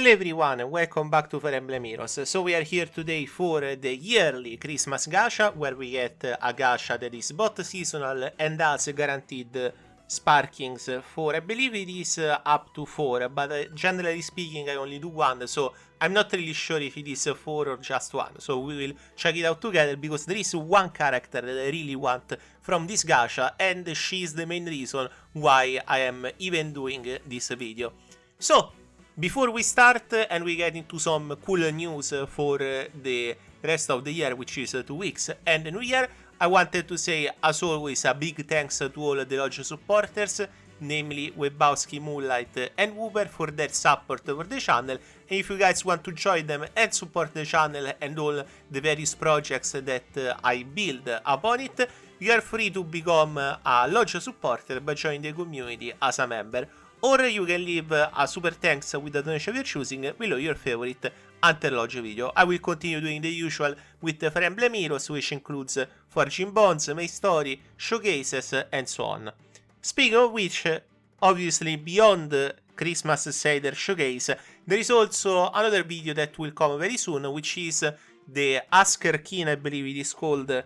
Hello everyone and welcome back to Fire Emblem Heroes. So we are here today for the yearly Christmas Gacha, where we get a Gacha that is both seasonal and has guaranteed sparkings for, I believe it is up to 4, but generally speaking I only do 1, so I'm not really sure if it is 4 or just 1. So we will check it out together, because there is one character that I really want from this Gacha, and she is the main reason why I am even doing this video. So, before we start and we get into some cool news for the rest of the year, which is 2 weeks, and the new year, I wanted to say, as always, a big thanks to all the Lodge supporters, namely Webowski, Moonlight and Wooper, for their support for the channel. And if you guys want to join them and support the channel and all the various projects that I build upon it, you are free to become a Lodge supporter by joining the community as a member. Or you can leave a super thanks with the donation you're choosing below your favorite Lodge video. I will continue doing the usual with the Fire Emblem Heroes, which includes Forging Bonds, main story, showcases, and so on. Speaking of which, obviously beyond Christmas SEIDR showcase, there is also another video that will come very soon, which is the Asker Keen, I believe it is called,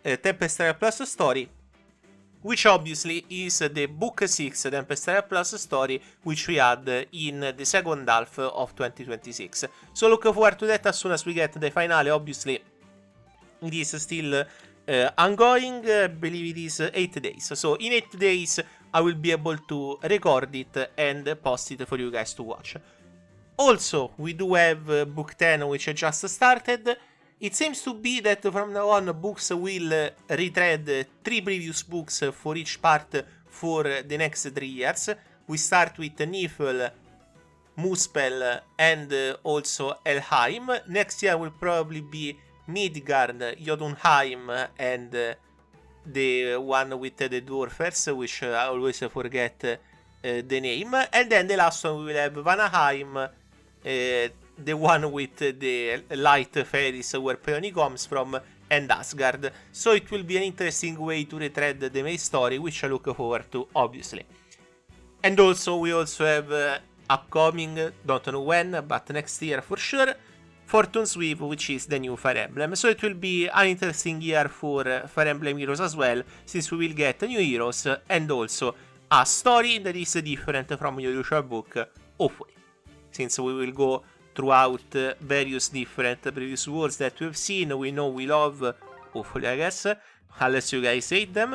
Tempest Plus story, which obviously is the Book 6 Tempest Plus story, which we had in the second half of 2026. So look forward to that as soon as we get the finale. Obviously it is still ongoing, I believe it is 8 days. So in 8 days I will be able to record it and post it for you guys to watch. Also, we do have Book 10, which I just started. It seems to be that from now on books will retread 3 previous books for each part for the next 3 years. We start with Nifl, Muspel, and also Helheim. Next year will probably be Midgard, Jotunheim, and the one with the Dwarfers, which I always forget the name. And then the last one we will have Vanaheim, the one with the light fairies where Peony comes from, and Asgard. So it will be an interesting way to retread the main story, which I look forward to, obviously. And also we also have upcoming, don't know when, but next year for sure, Fortune Sweep, which is the new Fire Emblem. So it will be an interesting year for Fire Emblem Heroes as well, since we will get new heroes and also a story that is different from your usual book, hopefully, since we will go throughout various different previous worlds that we've seen, we know we love, hopefully I guess, unless you guys hate them,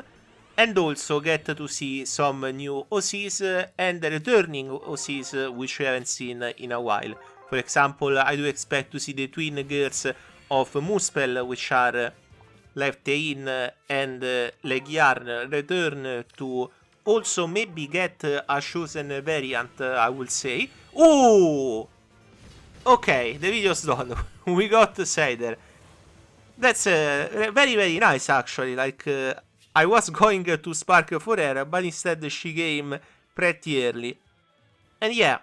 and also get to see some new OCs and returning OCs which we haven't seen in a while. For example, I do expect to see the twin girls of Muspel, which are Leftein and Legiarn, return to also maybe get a chosen variant, I will say. Ooh! Okay, the video's done. We got SEIDR. That's very, very nice, actually. Like, I was going to spark for her, but instead she came pretty early. And yeah,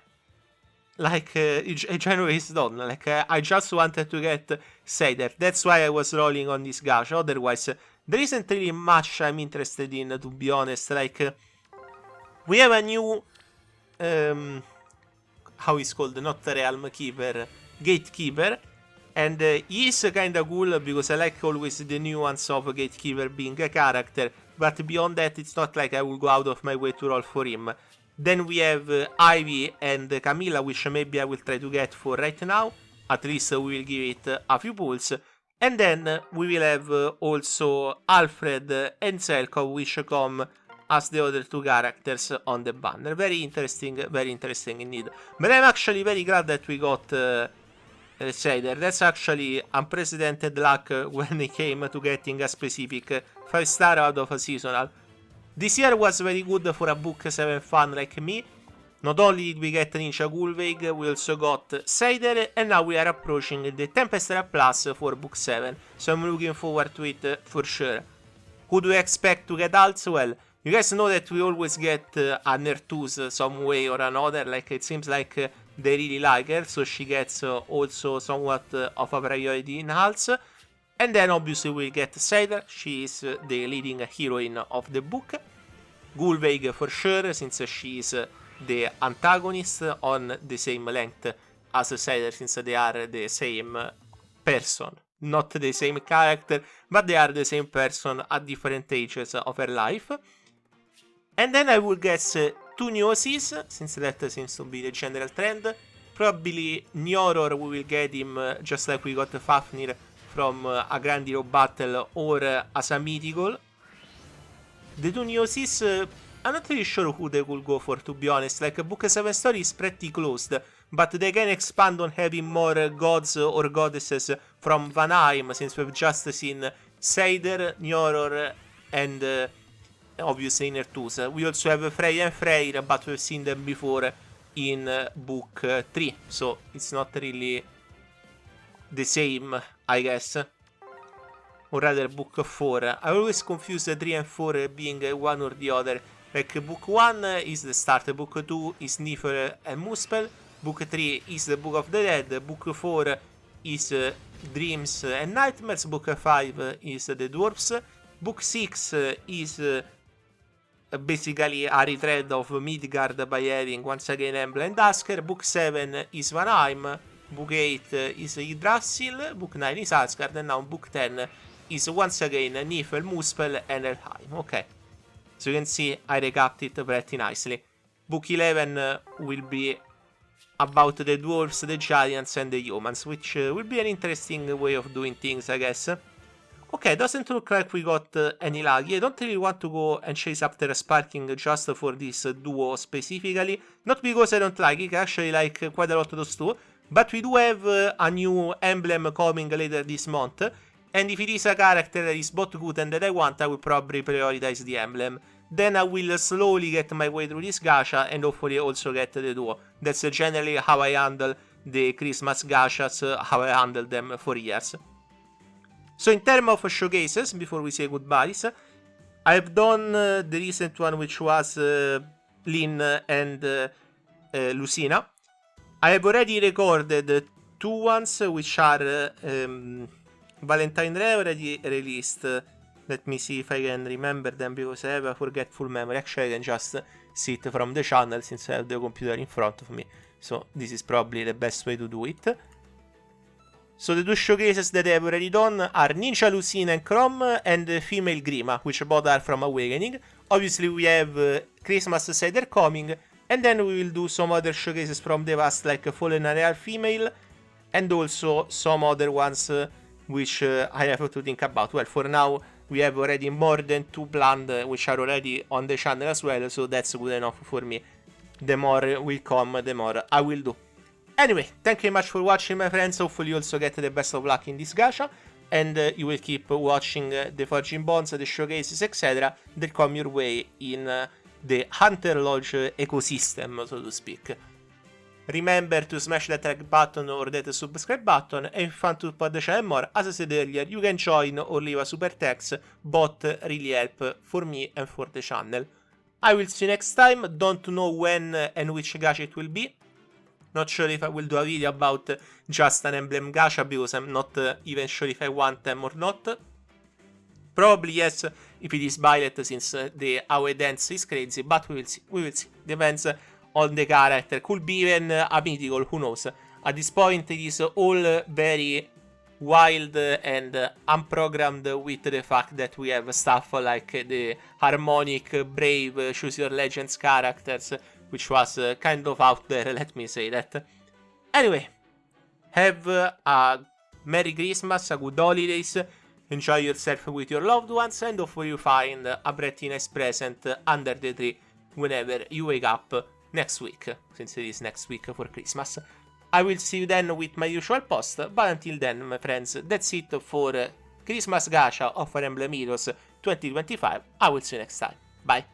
like, January is done. Like, I just wanted to get SEIDR. That's why I was rolling on this Gacha. Otherwise, there isn't really much I'm interested in, to be honest. Like, we have a new... how he's called, not Realm Keeper, Gatekeeper, and he is kinda cool because I like always the nuance of Gatekeeper being a character, but beyond that it's not like I will go out of my way to roll for him. Then we have Ivy and Camilla, which maybe I will try to get for right now, at least we will give it a few pulls, and then we will have also Alfred and Selkov, which come as the other 2 characters on the banner. Very interesting indeed. But I'm actually very glad that we got SEIDR. That's actually unprecedented luck when it came to getting a specific 5-star out of a seasonal. This year was very good for a Book 7 fan like me. Not only did we get Ninja Gulveig, we also got SEIDR, and now we are approaching the Tempest Plus for Book 7. So I'm looking forward to it for sure. Who do you expect to get also? Well, you guys know that we always get a Nertus some way or another. Like, it seems like they really like her, so she gets also somewhat of a priority in Hals. And then obviously we'll get SEIDR. She is the leading heroine of the book. Gulveig for sure, since she is the antagonist on the same length as a SEIDR, since they are the same person. Not the same character, but they are the same person at different ages of her life. And then I would guess 2 new OCs, since that seems to be the general trend. Probably noneother, we will get him just like we got Fafnir from a Grand Hero Battle or as a mythical. The 2 new OCs, I'm not really sure who they could go for, to be honest. Like, Book 7 story is pretty closed, but they can expand on having more gods or goddesses from Vanheim, since we've just seen SEIDR, noneother, and obviously Nertus. We also have Freya and Freyr, but we've seen them before in Book 3, so it's not really the same, I guess. Or rather, Book 4. I always confuse the 3 and 4 being one or the other. Like, Book 1 is the start, Book 2 is Nifl and Muspel, Book 3 is the Book of the Dead, Book 4 is Dreams and Nightmares, Book 5 is the Dwarfs, Book 6 is basically a retread of Midgard by having once again Embla and Dusker, Book 7 is Vanheim, Book 8 is Yggdrasil, Book 9 is Asgard, and now Book 10 is once again Nifl, Muspel, and Helheim. Okay. So you can see I recapped it pretty nicely. Book 11 will be about the dwarves, the giants, and the humans, which will be an interesting way of doing things, I guess. Okay, doesn't look like we got any lucky. I don't really want to go and chase after Sparking just for this duo specifically. Not because I don't like it, I actually like quite a lot of those two. But we do have a new emblem coming later this month. And if it is a character that is both good and that I want, I will probably prioritize the emblem. Then I will slowly get my way through this gacha and hopefully also get the duo. That's generally how I handle the Christmas gachas, how I handle them for years. So in terms of showcases, before we say goodbyes, I have done the recent one, which was Lynn and Lucina. I have already recorded 2 ones, which are Valentine Re already released. Let me see if I can remember them, because I have a forgetful memory. Actually, I can just see it from the channel since I have the computer in front of me. So this is probably the best way to do it. So the 2 showcases that I have already done are Ninja Lucina and Chrome and Female Grima, which both are from Awakening. Obviously we have Christmas SEIDR coming, and then we will do some other showcases from the past, like Fallen Areal Female, and also some other ones which I have to think about. Well, for now we have already more than 2 planned, which are already on the channel as well, so that's good enough for me. The more will come, the more I will do. Anyway, thank you very much for watching, my friends. Hopefully you also get the best of luck in this gacha, and you will keep watching the Forging Bonds, the showcases, etc. that come your way in the Hunter Lodge ecosystem, so to speak. Remember to smash that like button or that subscribe button, and if you want to support the channel more, as I said earlier, you can join or leave a super text, both really help for me and for the channel. I will see you next time. Don't know when and which gacha it will be. Not sure if I will do a video about just an emblem gacha, because I'm not even sure if I want them or not. Probably yes, if it is Violet, since the AoE dance is crazy, but we will see. We will see. Depends on the character. Could be even a mythical, who knows. At this point it is all very wild and unprogrammed, with the fact that we have stuff like the Harmonic, Brave, Choose Your Legends characters, which was kind of out there, let me say that. Anyway, have a Merry Christmas, a good holidays, enjoy yourself with your loved ones, and hopefully you find a pretty nice present under the tree whenever you wake up next week, since it is next week for Christmas. I will see you then with my usual post, but until then, my friends, that's it for Christmas Gacha of Fire Emblem Heroes 2025. I will see you next time. Bye.